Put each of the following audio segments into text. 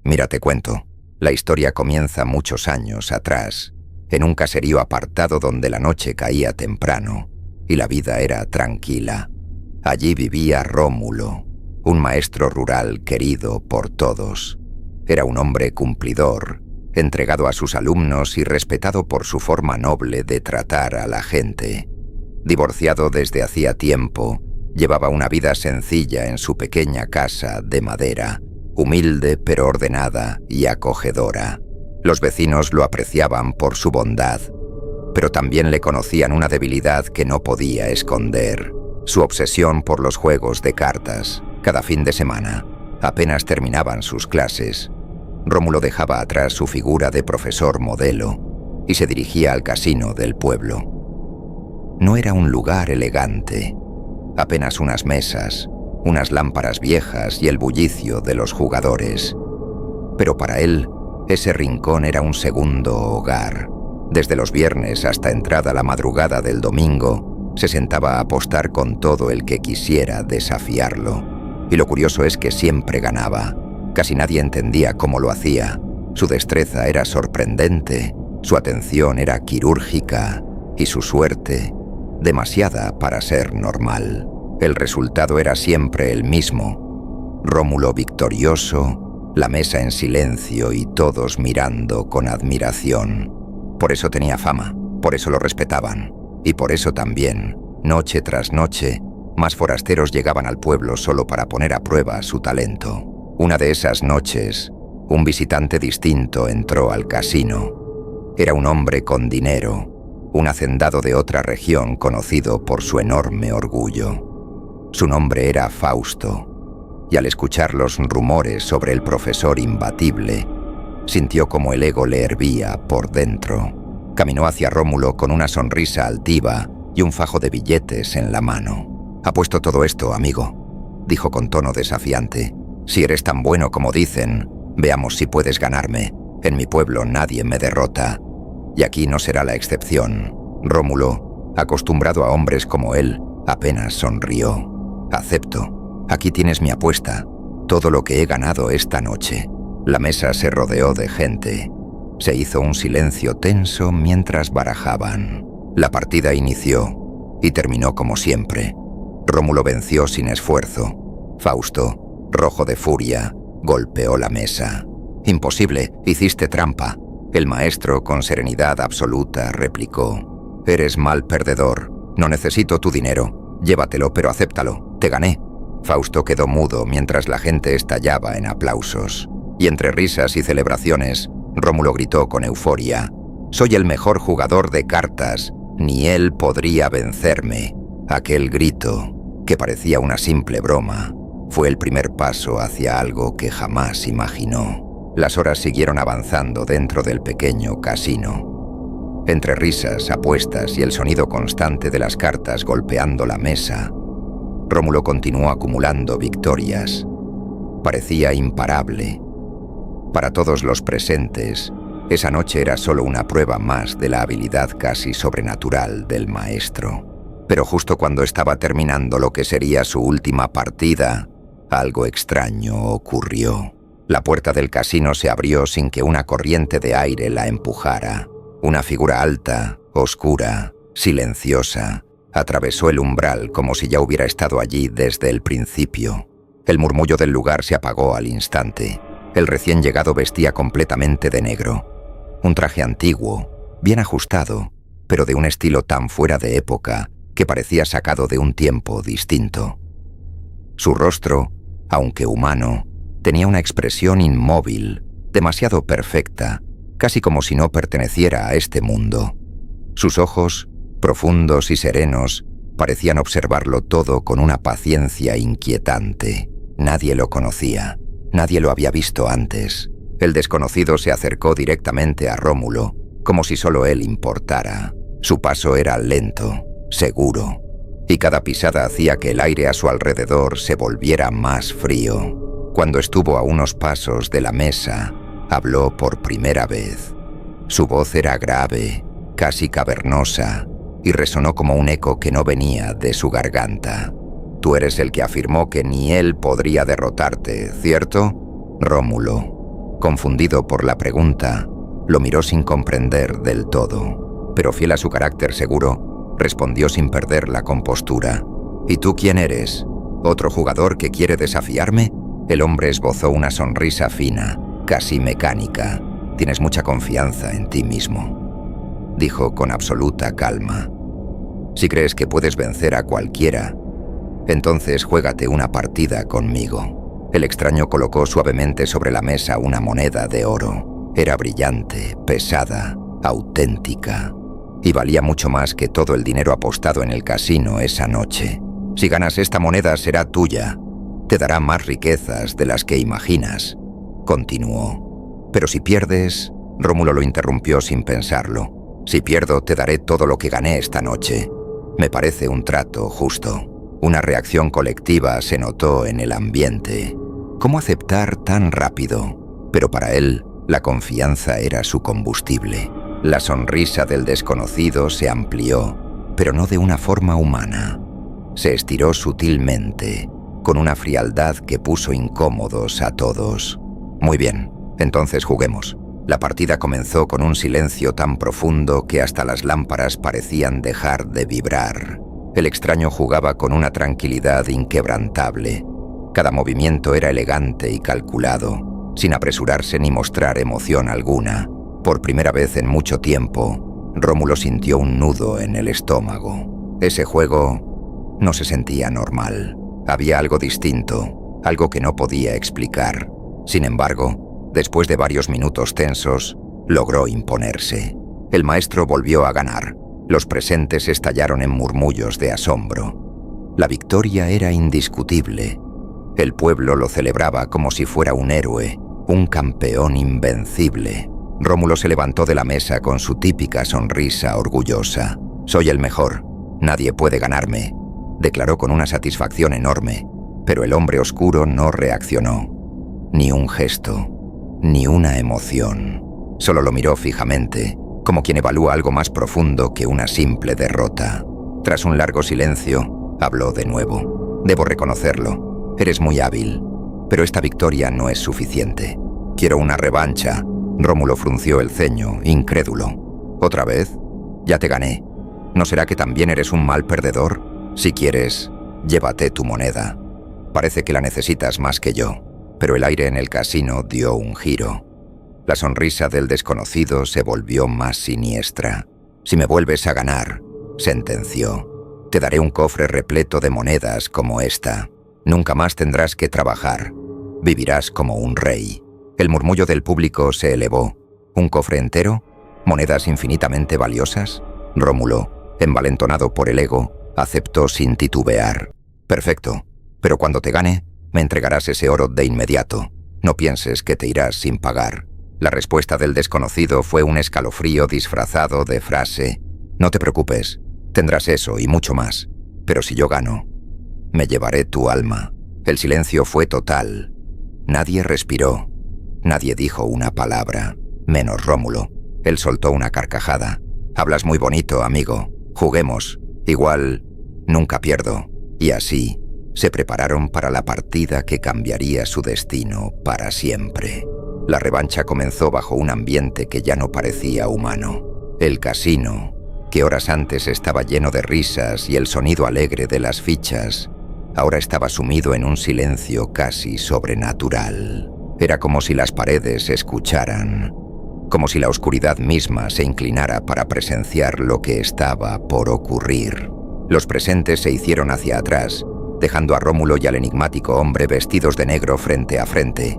Mira, te cuento. La historia comienza muchos años atrás, en un caserío apartado donde la noche caía temprano y la vida era tranquila. Allí vivía Rómulo, un maestro rural querido por todos. Era un hombre cumplidor, entregado a sus alumnos y respetado por su forma noble de tratar a la gente. Divorciado desde hacía tiempo, llevaba una vida sencilla en su pequeña casa de madera, humilde pero ordenada y acogedora. Los vecinos lo apreciaban por su bondad, pero también le conocían una debilidad que no podía esconder: su obsesión por los juegos de cartas. Cada fin de semana, apenas terminaban sus clases, Rómulo dejaba atrás su figura de profesor modelo y se dirigía al casino del pueblo. No era un lugar elegante, apenas unas mesas, unas lámparas viejas y el bullicio de los jugadores. Pero para él, ese rincón era un segundo hogar. Desde los viernes hasta entrada la madrugada del domingo, se sentaba a apostar con todo el que quisiera desafiarlo. Y lo curioso es que siempre ganaba. Casi nadie entendía cómo lo hacía. Su destreza era sorprendente, su atención era quirúrgica y su suerte demasiada para ser normal. El resultado era siempre el mismo: Rómulo victorioso, la mesa en silencio y todos mirando con admiración. Por eso tenía fama, por eso lo respetaban, y por eso también, noche tras noche, más forasteros llegaban al pueblo solo para poner a prueba su talento. Una de esas noches, un visitante distinto entró al casino. Era un hombre con dinero, un hacendado de otra región conocido por su enorme orgullo. Su nombre era Fausto, y al escuchar los rumores sobre el profesor imbatible, sintió como el ego le hervía por dentro. Caminó hacia Rómulo con una sonrisa altiva y un fajo de billetes en la mano. «Apuesto todo esto, amigo», dijo con tono desafiante. «Si eres tan bueno como dicen, veamos si puedes ganarme. En mi pueblo nadie me derrota, y aquí no será la excepción». Rómulo, acostumbrado a hombres como él, apenas sonrió. «Acepto. Aquí tienes mi apuesta. Todo lo que he ganado esta noche». La mesa se rodeó de gente. Se hizo un silencio tenso mientras barajaban. La partida inició y terminó como siempre. Rómulo venció sin esfuerzo. Fausto, rojo de furia, golpeó la mesa. «Imposible, hiciste trampa». El maestro, con serenidad absoluta, replicó: «Eres mal perdedor. No necesito tu dinero. Llévatelo, pero acéptalo. Te gané». Fausto quedó mudo mientras la gente estallaba en aplausos. Y entre risas y celebraciones, Rómulo gritó con euforia: «Soy el mejor jugador de cartas. Ni él podría vencerme». Aquel grito, que parecía una simple broma, fue el primer paso hacia algo que jamás imaginó. Las horas siguieron avanzando dentro del pequeño casino. Entre risas, apuestas y el sonido constante de las cartas golpeando la mesa, Rómulo continuó acumulando victorias. Parecía imparable. Para todos los presentes, esa noche era solo una prueba más de la habilidad casi sobrenatural del maestro. Pero justo cuando estaba terminando lo que sería su última partida, algo extraño ocurrió. La puerta del casino se abrió sin que una corriente de aire la empujara. Una figura alta, oscura, silenciosa, atravesó el umbral como si ya hubiera estado allí desde el principio. El murmullo del lugar se apagó al instante. El recién llegado vestía completamente de negro. Un traje antiguo, bien ajustado, pero de un estilo tan fuera de época que parecía sacado de un tiempo distinto. Su rostro, aunque humano, tenía una expresión inmóvil, demasiado perfecta, casi como si no perteneciera a este mundo. Sus ojos, profundos y serenos, parecían observarlo todo con una paciencia inquietante. Nadie lo conocía. Nadie lo había visto antes. El desconocido se acercó directamente a Rómulo, como si solo él importara. Su paso era lento, seguro, y cada pisada hacía que el aire a su alrededor se volviera más frío. Cuando estuvo a unos pasos de la mesa, habló por primera vez. Su voz era grave, casi cavernosa, y resonó como un eco que no venía de su garganta. «Tú eres el que afirmó que ni él podría derrotarte, ¿cierto?» «Rómulo», Confundido por la pregunta, lo miró sin comprender del todo, pero fiel a su carácter seguro, respondió sin perder la compostura. ¿Y tú quién eres? ¿Otro jugador que quiere desafiarme? El hombre esbozó una sonrisa fina, casi mecánica. Tienes mucha confianza en ti mismo, dijo con absoluta calma. Si crees que puedes vencer a cualquiera, entonces juégate una partida conmigo. El extraño colocó suavemente sobre la mesa una moneda de oro. Era brillante, pesada, auténtica, y valía mucho más que todo el dinero apostado en el casino esa noche. Si ganas esta moneda será tuya. Te dará más riquezas de las que imaginas, continuó. Pero si pierdes, Rómulo lo interrumpió sin pensarlo. Si pierdo, te daré todo lo que gané esta noche. Me parece un trato justo. Una reacción colectiva se notó en el ambiente. ¿Cómo aceptar tan rápido? Pero para él, la confianza era su combustible. La sonrisa del desconocido se amplió, pero no de una forma humana. Se estiró sutilmente, con una frialdad que puso incómodos a todos. Muy bien, entonces juguemos. La partida comenzó con un silencio tan profundo que hasta las lámparas parecían dejar de vibrar. El extraño jugaba con una tranquilidad inquebrantable. Cada movimiento era elegante y calculado, sin apresurarse ni mostrar emoción alguna. Por primera vez en mucho tiempo, Rómulo sintió un nudo en el estómago. Ese juego no se sentía normal. Había algo distinto, algo que no podía explicar. Sin embargo, después de varios minutos tensos, logró imponerse. El maestro volvió a ganar. Los presentes estallaron en murmullos de asombro. La victoria era indiscutible. El pueblo lo celebraba como si fuera un héroe, un campeón invencible. Rómulo se levantó de la mesa con su típica sonrisa orgullosa. «Soy el mejor. Nadie puede ganarme», declaró con una satisfacción enorme. Pero el hombre oscuro no reaccionó. Ni un gesto, ni una emoción. Solo lo miró fijamente, como quien evalúa algo más profundo que una simple derrota. Tras un largo silencio, habló de nuevo. «Debo reconocerlo. Eres muy hábil. Pero esta victoria no es suficiente. Quiero una revancha». Rómulo frunció el ceño, incrédulo. «¿Otra vez? Ya te gané. ¿No será que también eres un mal perdedor? Si quieres, llévate tu moneda. Parece que la necesitas más que yo». Pero el aire en el casino dio un giro. La sonrisa del desconocido se volvió más siniestra. «Si me vuelves a ganar», sentenció, «te daré un cofre repleto de monedas como esta. Nunca más tendrás que trabajar. Vivirás como un rey». El murmullo del público se elevó. ¿Un cofre entero? ¿Monedas infinitamente valiosas? Rómulo, envalentonado por el ego, aceptó sin titubear. «Perfecto, pero cuando te gane, me entregarás ese oro de inmediato. No pienses que te irás sin pagar». La respuesta del desconocido fue un escalofrío disfrazado de frase. «No te preocupes, tendrás eso y mucho más. Pero si yo gano, me llevaré tu alma». El silencio fue total. Nadie respiró. Nadie dijo una palabra, menos Rómulo. Él soltó una carcajada. «Hablas muy bonito, amigo. Juguemos. Igual, nunca pierdo». Y así, se prepararon para la partida que cambiaría su destino para siempre. La revancha comenzó bajo un ambiente que ya no parecía humano. El casino, que horas antes estaba lleno de risas y el sonido alegre de las fichas, ahora estaba sumido en un silencio casi sobrenatural. Era como si las paredes escucharan, como si la oscuridad misma se inclinara para presenciar lo que estaba por ocurrir. Los presentes se hicieron hacia atrás, dejando a Rómulo y al enigmático hombre vestidos de negro frente a frente.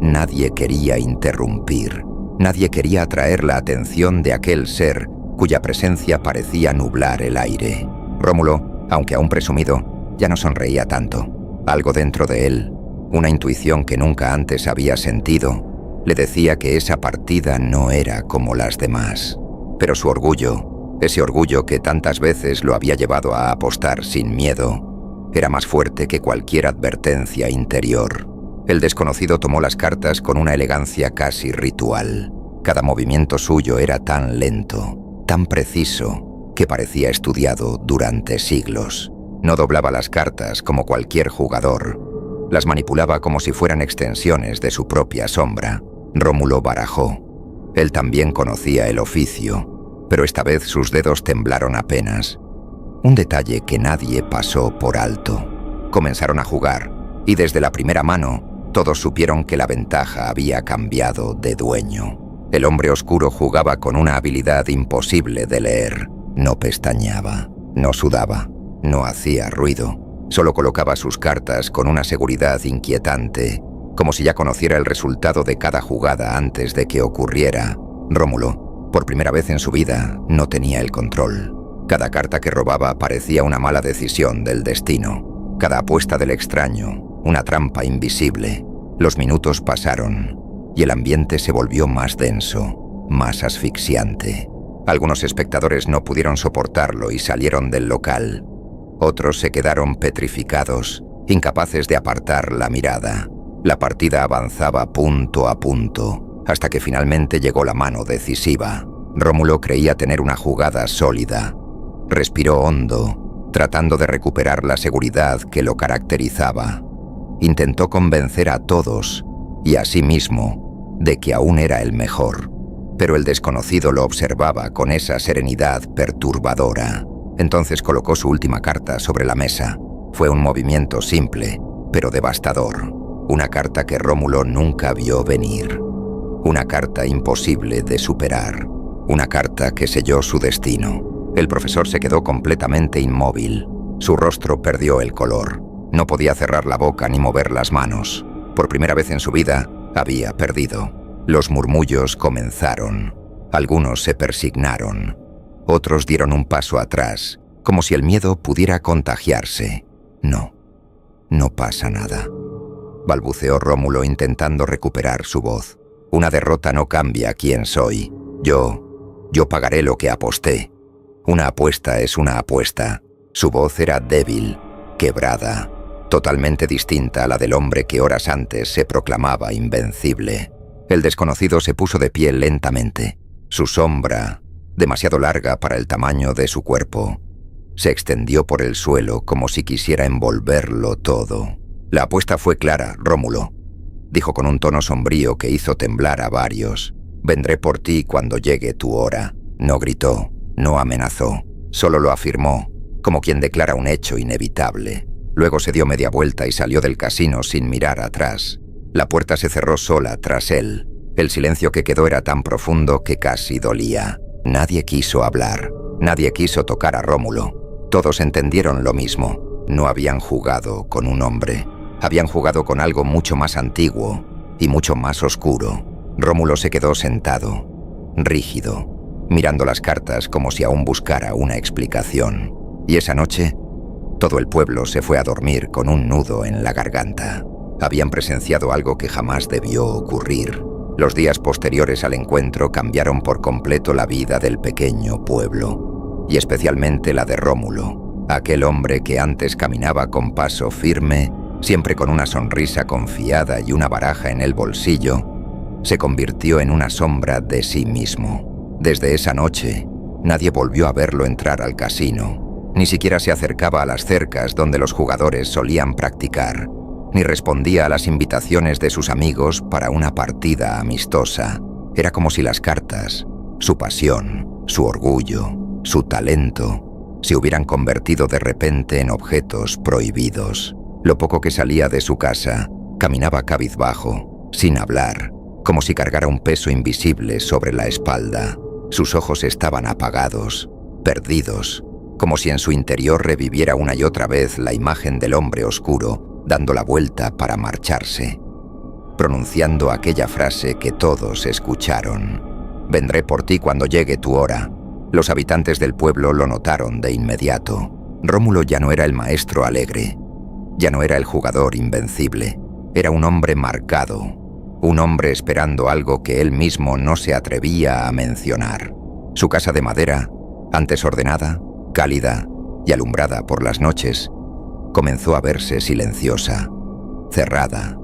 Nadie quería interrumpir, nadie quería atraer la atención de aquel ser cuya presencia parecía nublar el aire. Rómulo, aunque aún presumido, ya no sonreía tanto. Algo dentro de él, una intuición que nunca antes había sentido, le decía que esa partida no era como las demás. Pero su orgullo, ese orgullo que tantas veces lo había llevado a apostar sin miedo, era más fuerte que cualquier advertencia interior. El desconocido tomó las cartas con una elegancia casi ritual. Cada movimiento suyo era tan lento, tan preciso, que parecía estudiado durante siglos. No doblaba las cartas como cualquier jugador. Las manipulaba como si fueran extensiones de su propia sombra. Rómulo barajó. Él también conocía el oficio, pero esta vez sus dedos temblaron apenas. Un detalle que nadie pasó por alto. Comenzaron a jugar, y desde la primera mano, todos supieron que la ventaja había cambiado de dueño. El hombre oscuro jugaba con una habilidad imposible de leer. No pestañeaba, no sudaba, no hacía ruido. Solo colocaba sus cartas con una seguridad inquietante, como si ya conociera el resultado de cada jugada antes de que ocurriera. Rómulo, por primera vez en su vida, no tenía el control. Cada carta que robaba parecía una mala decisión del destino. Cada apuesta del extraño, una trampa invisible. Los minutos pasaron, y el ambiente se volvió más denso, más asfixiante. Algunos espectadores no pudieron soportarlo y salieron del local. Otros se quedaron petrificados, incapaces de apartar la mirada. La partida avanzaba punto a punto, hasta que finalmente llegó la mano decisiva. Rómulo creía tener una jugada sólida. Respiró hondo, tratando de recuperar la seguridad que lo caracterizaba. Intentó convencer a todos, y a sí mismo, de que aún era el mejor. Pero el desconocido lo observaba con esa serenidad perturbadora. Entonces colocó su última carta sobre la mesa. Fue un movimiento simple, pero devastador. Una carta que Rómulo nunca vio venir. Una carta imposible de superar. Una carta que selló su destino. El profesor se quedó completamente inmóvil. Su rostro perdió el color. No podía cerrar la boca ni mover las manos. Por primera vez en su vida, había perdido. Los murmullos comenzaron. Algunos se persignaron. Otros dieron un paso atrás, como si el miedo pudiera contagiarse. No pasa nada, balbuceó Rómulo intentando recuperar su voz. Una derrota no cambia quién soy. Yo pagaré lo que aposté. Una apuesta es una apuesta. Su voz era débil, quebrada, totalmente distinta a la del hombre que horas antes se proclamaba invencible. El desconocido se puso de pie lentamente. Su sombra, demasiado larga para el tamaño de su cuerpo, se extendió por el suelo como si quisiera envolverlo todo. La apuesta fue clara, Rómulo, dijo con un tono sombrío que hizo temblar a varios. Vendré por ti cuando llegue tu hora. No gritó, no amenazó, solo lo afirmó, como quien declara un hecho inevitable. Luego se dio media vuelta y salió del casino sin mirar atrás. La puerta se cerró sola tras él. El silencio que quedó era tan profundo que casi dolía. Nadie quiso hablar, nadie quiso tocar a Rómulo. Todos entendieron lo mismo. No habían jugado con un hombre. Habían jugado con algo mucho más antiguo y mucho más oscuro. Rómulo se quedó sentado, rígido, mirando las cartas como si aún buscara una explicación. Y esa noche, todo el pueblo se fue a dormir con un nudo en la garganta. Habían presenciado algo que jamás debió ocurrir. Los días posteriores al encuentro cambiaron por completo la vida del pequeño pueblo, y especialmente la de Rómulo, aquel hombre que antes caminaba con paso firme, siempre con una sonrisa confiada y una baraja en el bolsillo, se convirtió en una sombra de sí mismo. Desde esa noche, nadie volvió a verlo entrar al casino, ni siquiera se acercaba a las cercas donde los jugadores solían practicar, ni respondía a las invitaciones de sus amigos para una partida amistosa. Era como si las cartas, su pasión, su orgullo, su talento, se hubieran convertido de repente en objetos prohibidos. Lo poco que salía de su casa, caminaba cabizbajo, sin hablar, como si cargara un peso invisible sobre la espalda. Sus ojos estaban apagados, perdidos, como si en su interior reviviera una y otra vez la imagen del hombre oscuro, dando la vuelta para marcharse, pronunciando aquella frase que todos escucharon. Vendré por ti cuando llegue tu hora. Los habitantes del pueblo lo notaron de inmediato. Rómulo ya no era el maestro alegre, ya no era el jugador invencible, era un hombre marcado, un hombre esperando algo que él mismo no se atrevía a mencionar. Su casa de madera, antes ordenada, cálida y alumbrada por las noches, comenzó a verse silenciosa, cerrada,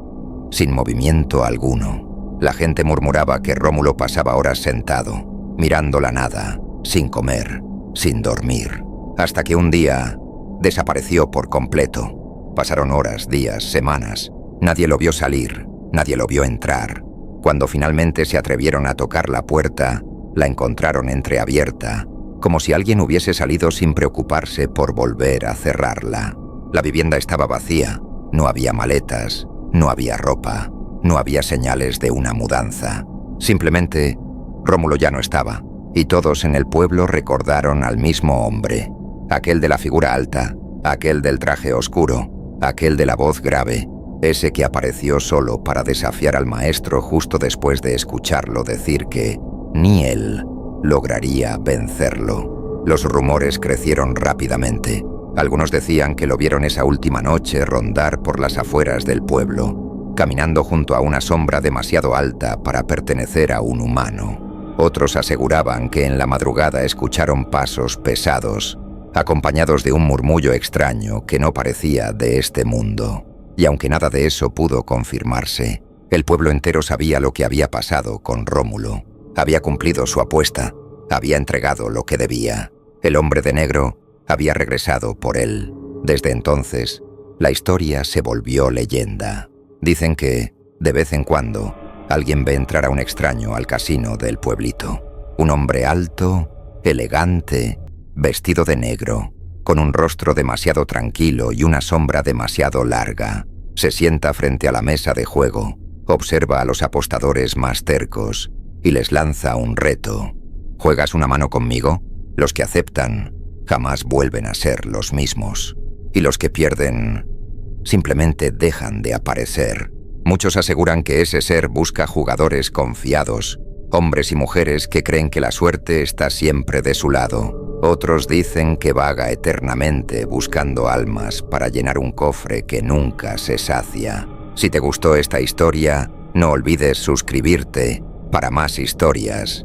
sin movimiento alguno. La gente murmuraba que Rómulo pasaba horas sentado, mirando la nada, sin comer, sin dormir, hasta que un día desapareció por completo. Pasaron horas, días, semanas. Nadie lo vio salir, nadie lo vio entrar. Cuando finalmente se atrevieron a tocar la puerta, la encontraron entreabierta, como si alguien hubiese salido sin preocuparse por volver a cerrarla. La vivienda estaba vacía, no había maletas, no había ropa, no había señales de una mudanza. Simplemente, Rómulo ya no estaba, y todos en el pueblo recordaron al mismo hombre, aquel de la figura alta, aquel del traje oscuro, aquel de la voz grave, ese que apareció solo para desafiar al maestro justo después de escucharlo decir que ni él lograría vencerlo. Los rumores crecieron rápidamente. Algunos decían que lo vieron esa última noche rondar por las afueras del pueblo, caminando junto a una sombra demasiado alta para pertenecer a un humano. Otros aseguraban que en la madrugada escucharon pasos pesados, acompañados de un murmullo extraño que no parecía de este mundo. Y aunque nada de eso pudo confirmarse, el pueblo entero sabía lo que había pasado con Rómulo. Había cumplido su apuesta, había entregado lo que debía. El hombre de negro había regresado por él. Desde entonces, la historia se volvió leyenda. Dicen que, de vez en cuando, alguien ve entrar a un extraño al casino del pueblito. Un hombre alto, elegante, vestido de negro, con un rostro demasiado tranquilo y una sombra demasiado larga. Se sienta frente a la mesa de juego, observa a los apostadores más tercos y les lanza un reto. ¿Juegas una mano conmigo? Los que aceptan jamás vuelven a ser los mismos. Y los que pierden simplemente dejan de aparecer. Muchos aseguran que ese ser busca jugadores confiados, hombres y mujeres que creen que la suerte está siempre de su lado. Otros dicen que vaga eternamente buscando almas para llenar un cofre que nunca se sacia. Si te gustó esta historia, no olvides suscribirte para más historias.